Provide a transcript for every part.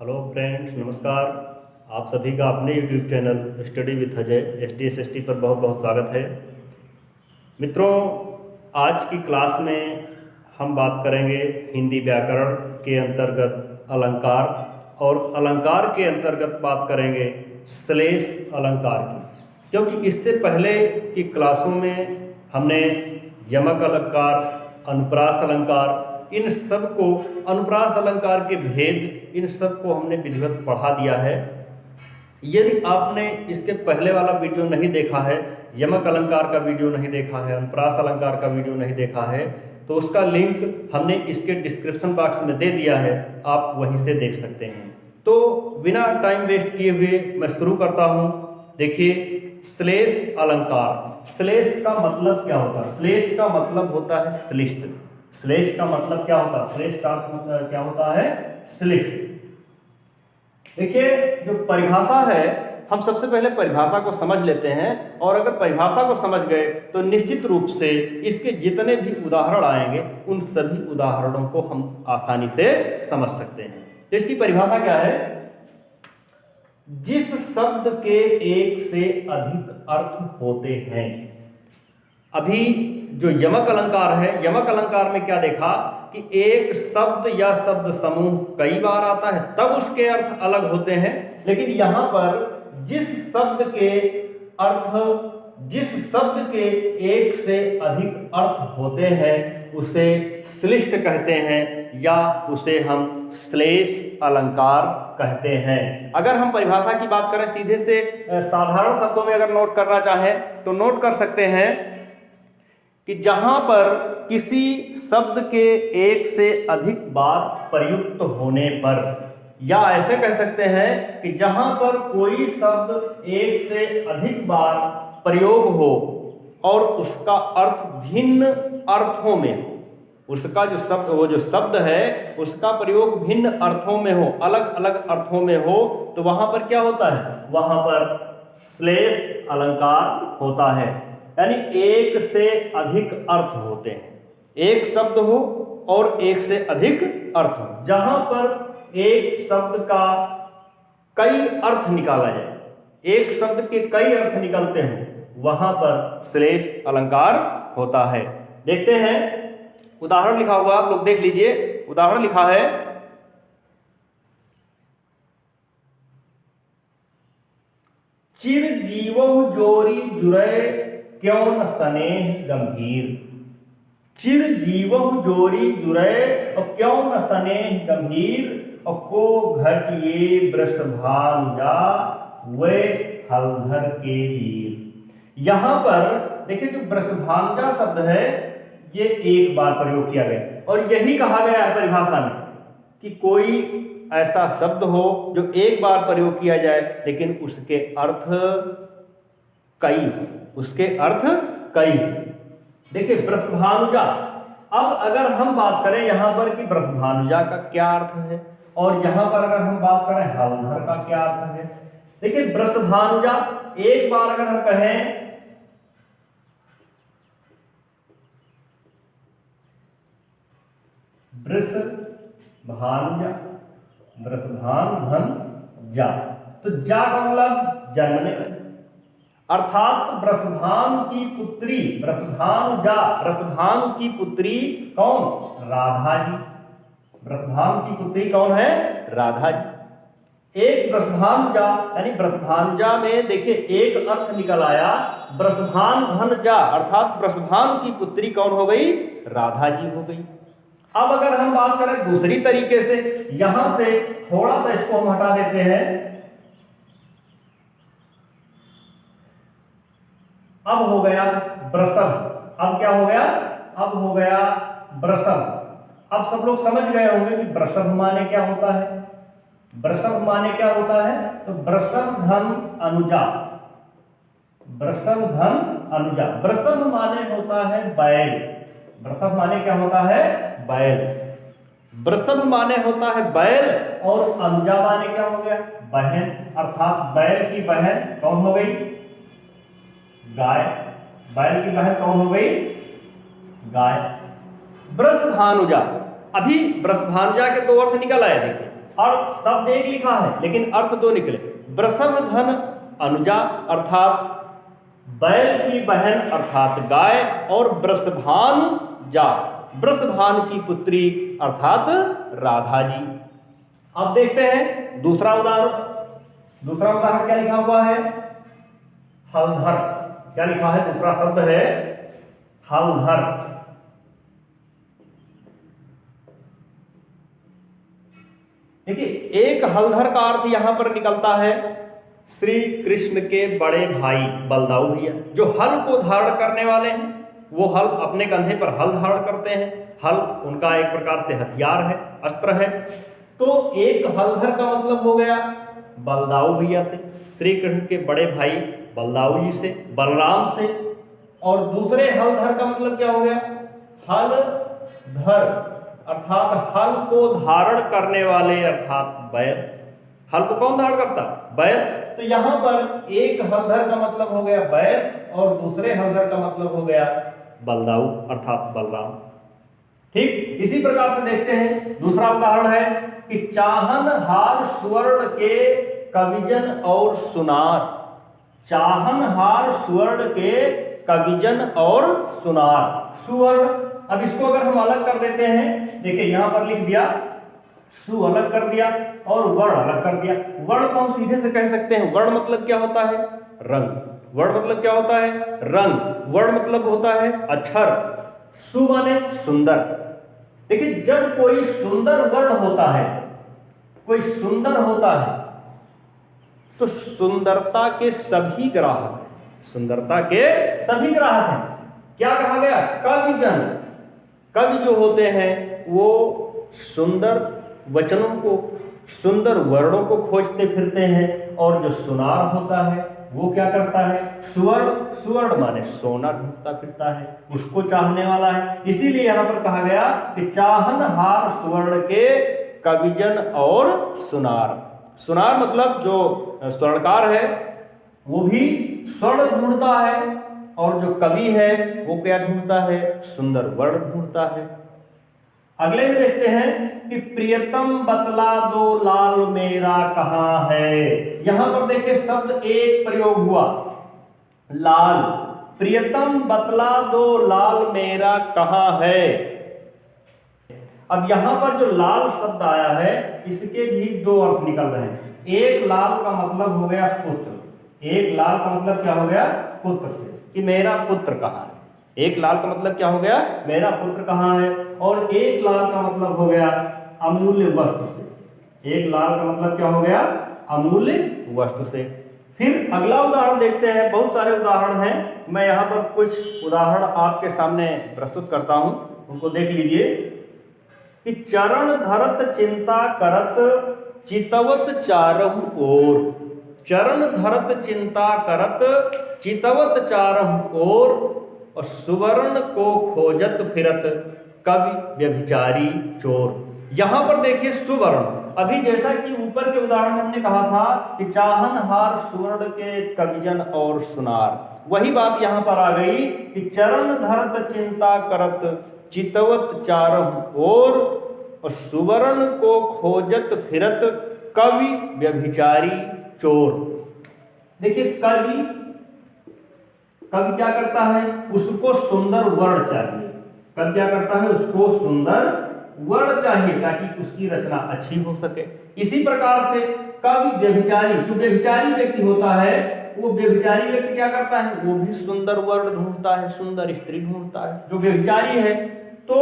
Hello friends, नमस्कार। आप सभी का अपने YouTube channel study with Ajay STSST पर बहुत बहुत स्वागत है। मित्रों, आज की क्लास में हम बात करेंगे हिंदी व्याकरण के अंतर्गत अलंकार, और अलंकार के अंतर्गत बात करेंगे श्लेष अलंकार की। क्योंकि इससे पहले की क्लासों में हमने यमक अलंकार, अनुप्रास अलंकार, इन सब को, अनुप्रास अलंकार के भेद, इन सब को हमने विधिवत पढ़ा दिया है। यदि आपने इसके पहले वाला वीडियो नहीं देखा है, यमक अलंकार का वीडियो नहीं देखा है, अनुप्रास अलंकार का वीडियो नहीं देखा है, तो उसका लिंक हमने इसके डिस्क्रिप्शन बॉक्स में दे दिया है, आप वहीं से देख सकते हैं। तो बिना टाइम वेस्ट किए हुए मैं शुरू करता हूँ। देखिए, श्लेष अलंकार। श्लेष का मतलब क्या होता है? श्लेष का मतलब होता है श्लिष्ट। श्लेष का मतलब क्या होता है? श्लेष का मतलब क्या होता है? श्लिष्ट। देखिए, जो परिभाषा है, हम सबसे पहले परिभाषा को समझ लेते हैं, और अगर परिभाषा को समझ गए तो निश्चित रूप से इसके जितने भी उदाहरण आएंगे उन सभी उदाहरणों को हम आसानी से समझ सकते हैं। तो इसकी परिभाषा क्या है? जिस शब्द के एक से अधिक अर्थ होते हैं। अभी जो यमक अलंकार है, यमक अलंकार में क्या देखा कि एक शब्द या शब्द समूह कई बार आता है, तब उसके अर्थ अलग होते हैं। लेकिन यहां पर जिस शब्द के एक से अधिक अर्थ होते हैं उसे श्लिष्ट कहते हैं, या उसे हम श्लेष अलंकार कहते हैं। अगर हम परिभाषा की बात करें, सीधे से साधारण शब्दों में अगर नोट करना चाहें तो नोट कर सकते हैं कि जहां पर किसी शब्द के एक से अधिक बार प्रयुक्त होने पर, या ऐसे कह सकते हैं कि जहां पर कोई शब्द एक से अधिक बार प्रयोग हो और उसका अर्थ भिन्न अर्थों में हो, उसका जो शब्द, वो जो शब्द है उसका प्रयोग भिन्न अर्थों में हो, अलग अलग अर्थों में हो, तो वहां पर क्या होता है? वहां पर श्लेष अलंकार होता है। यानी एक से अधिक अर्थ होते हैं, एक शब्द हो और एक से अधिक अर्थ हो। जहां पर एक शब्द का कई अर्थ निकाला जाए, एक शब्द के कई अर्थ निकलते हैं, वहां पर श्लेष अलंकार होता है। देखते हैं, उदाहरण लिखा हुआ, आप लोग देख लीजिए। उदाहरण लिखा है, चिर जीवहु जोरी जुरै क्यों न स्नेह गंभीर। चिर जीवहु जोरी जुरै और क्यों न स्नेह गंभीर, और को घटिए वृषभानुजा वे हलधर के वीर। यहां पर देखिए, जो वृषभानुजा शब्द है ये एक बार प्रयोग किया गया, और यही कहा गया है परिभाषा में कि कोई ऐसा शब्द हो जो एक बार प्रयोग किया जाए लेकिन उसके अर्थ कई हो, उसके अर्थ कई। देखिए, वृषभानुजा। अब अगर हम बात करें यहां पर कि वृषभानुजा का क्या अर्थ है, और यहां पर अगर हम बात करें हलधर का क्या अर्थ है। देखिए, वृषभानुजा एक बार अगर हम कहें वृषभानुजा, वृषभानु धन जा, तो जा का मतलब जन्मने, अर्थात वृषभानु की पुत्री, वृषभानुजा, वृषभानु की पुत्री कौन? राधा जी। वृषभानु की पुत्री कौन है? राधा जी। एक वृषभानुजा, यानी वृषभानुजा में देखिए एक अर्थ निकल आया, वृषभानु धन जा, अर्थात वृषभानु की पुत्री कौन हो गई? राधा जी हो गई। अब अगर हम बात करें दूसरी तरीके से, यहां से थोड़ा सा इसको हम हटा देते हैं। अब हो गया वृषभ। अब क्या हो गया? अब हो गया वृषभ। अब सब लोग समझ गए होंगे कि वृषभ माने क्या होता है। वृषभ माने क्या होता है? तो वृषभ धन अनुजा, वृषभ धन अनुजा। वृषभ माने होता है बैल। वृषभ माने क्या होता है? बैल। वृषभ माने होता है बैल, और अनुजा माने क्या हो गया? बहन, अर्थात बैल की बहन कौन हो गई? गाय। बैल की बहन कौन हो गई? गाय। वृषभानुजा। अभी वृषभानुजा के दो अर्थ निकल आए। देखिए, अर्थ शब्द एक लिखा है लेकिन अर्थ दो निकले। वृषभधन अनुजा अर्थात बैल की बहन अर्थात गाय, और वृषभानुजा वृषभानु की पुत्री अर्थात राधा जी। अब देखते हैं दूसरा उदाहरण। दूसरा उदाहरण क्या लिखा हुआ है? हलधर। क्या लिखा है? दूसरा शब्द है हलधर। देखिए, एक हलधर का अर्थ यहां पर निकलता है श्री कृष्ण के बड़े भाई बलदाऊ भैया, जो हल को धारण करने वाले हैं। वो हल अपने कंधे पर हल धारण करते हैं। हल उनका एक प्रकार से हथियार है, अस्त्र है। तो एक हलधर का मतलब हो गया बलदाऊ भैया से, श्री कृष्ण के बड़े भाई बलदाऊ जी से, बलराम से। और दूसरे हलधर का मतलब क्या हो गया? हलधर अर्थात हल को धारण करने वाले अर्थात बैल। हल को कौन धारण करता? बैल। तो यहां पर एक हलधर का मतलब हो गया बैल और दूसरे हलधर का मतलब हो गया बलदाऊ अर्थात बलराम। ठीक इसी प्रकार से देखते हैं दूसरा उदाहरण है कि चाहन हार सुवर्ण के कविजन और सुनार। चाहन हार सुवर्ण के कविजन और सुनार। सुवर्ण, अब इसको अगर हम अलग कर देते हैं, देखिए यहां पर लिख दिया सु अलग कर दिया और वर्ण अलग कर दिया। वर्ण को हम सीधे से कह सकते हैं, वर्ण मतलब क्या होता है? रंग। वर्ण मतलब क्या होता है? रंग। वर्ण मतलब होता है अक्षर। सु माने सुंदर। देखिए, जब कोई सुंदर वर्ण होता है, कोई सुंदर होता है, तो सुंदरता के सभी ग्राहक, सुंदरता के सभी ग्राहक हैं। क्या कहा गया? कविजन। कवि जो होते हैं वो सुंदर वचनों को, सुंदर वर्णों को खोजते फिरते हैं। और जो सुनार होता है वो क्या करता है? सुवर्ण। सुवर्ण माने सोना ढूंढता फिरता है, उसको चाहने वाला है। इसीलिए यहां पर कहा गया कि चाहन हार सुवर्ण के कविजन और सुनार। सुनार मतलब जो स्वर्णकार है वो भी स्वर्ण ढूंढता है, और जो कवि है वो क्या ढूंढता है? सुंदर वर्ण ढूंढता है। अगले में देखते हैं कि प्रियतम बतला दो लाल मेरा कहां है। यहां पर देखिए शब्द एक प्रयोग हुआ, लाल। प्रियतम बतला दो लाल मेरा कहां है। अब यहां पर जो लाल शब्द आया है इसके भी दो अर्थ निकल रहे हैं। एक लाल का मतलब हो गया पुत्र। एक लाल का मतलब क्या हो गया? पुत्र से, कि मेरा पुत्र कहां है। एक लाल का मतलब क्या हो गया? मेरा पुत्र कहां है। और एक लाल का मतलब हो गया अमूल्य वस्तु से। एक लाल का मतलब क्या हो गया? अमूल्य वस्तु से। फिर अगला उदाहरण देखते हैं। बहुत सारे उदाहरण हैं, मैं यहाँ पर कुछ उदाहरण आपके सामने प्रस्तुत करता हूं, उनको देख लीजिए। कि चरण धरत चिंता करत चितवत चारहु ओर। चरण धरत चिंता करत चितवत चारहु ओर, और सुवर्ण को खोजत फिरत कवि व्यभिचारी चोर। यहां पर देखिए सुवर्ण। अभी जैसा कि ऊपर के उदाहरण में हमने कहा था कि चाहन हार सुवर्ण के कविजन और सुनार, वही बात यहां पर आ गई कि चरण धरत चिंता करत चितवत चारहु ओर, और सुवर्ण को खोजत फिरत कवि व्यभिचारी चोर। देखिए कवि क्या करता है? उसको सुंदर वर्ण चाहिए। कवि क्या करता है? उसको सुंदर वर्ण चाहिए ताकि उसकी रचना अच्छी हो सके। इसी प्रकार से कवि व्यभिचारी, जो व्यभिचारी व्यक्ति होता है, वो व्यभिचारी व्यक्ति क्या करता है? वो भी सुंदर वर्ण ढूंढता है, सुंदर स्त्री ढूंढता है, जो व्यभिचारी है। तो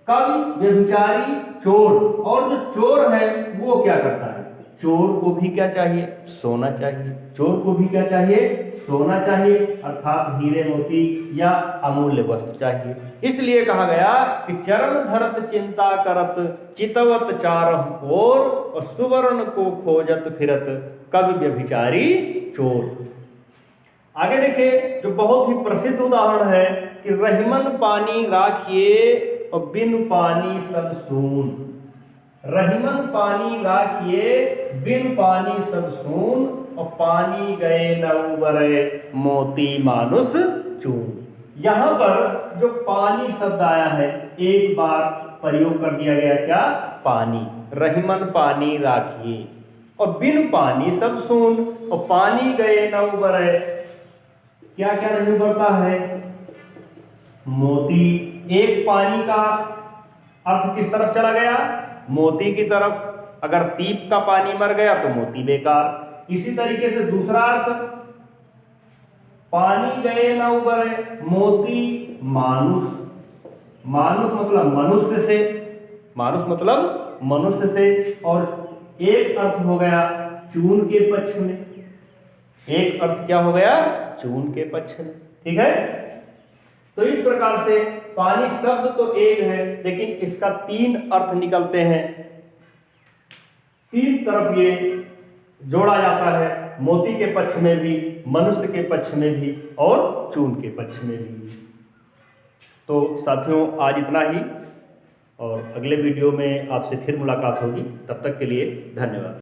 कवि व्यभिचारी चोर, और जो चोर है वो क्या करता है? चोर को भी क्या चाहिए? सोना चाहिए। चोर को भी क्या चाहिए? सोना चाहिए, अर्थात हीरे मोती या अमूल्य वस्तु चाहिए। इसलिए कहा गया कि चरण धरत चिंता करत चितवत चारहु ओर, और सुवर्ण को खोजत फिरत कवि व्यभिचारी चोर। आगे देखिए जो बहुत ही प्रसिद्ध उदाहरण है कि रहीमन पानी राखिए और बिन पानी सब सून। रहीमन पानी राखिए बिन पानी सब सून, और पानी गए नौ बरे मोती मानुष चून। यहां पर जो पानी शब्द आया है, एक बार प्रयोग कर दिया गया, क्या? पानी। रहीमन पानी राखिए, और बिन पानी सब सून, और पानी गए न उबरे। क्या क्या नहीं उबरता है? मोती। एक पानी का अर्थ किस तरफ चला गया? मोती की तरफ। अगर सीप का पानी मर गया तो मोती बेकार। इसी तरीके से दूसरा अर्थ, पानी गए ना उबरे, मोती मानुष। मानुष मतलब मनुष्य से, मानुष मतलब मनुष्य से। और एक अर्थ हो गया चून के पक्ष में। एक अर्थ क्या हो गया? चून के पक्ष में। ठीक है, तो इस प्रकार से पानी शब्द तो एक है, लेकिन इसका तीन अर्थ निकलते हैं। तीन तरफ ये जोड़ा जाता है, मोती के पक्ष में भी, मनुष्य के पक्ष में भी, और चून के पक्ष में भी। तो साथियों, आज इतना ही, और अगले वीडियो में आपसे फिर मुलाकात होगी। तब तक के लिए धन्यवाद।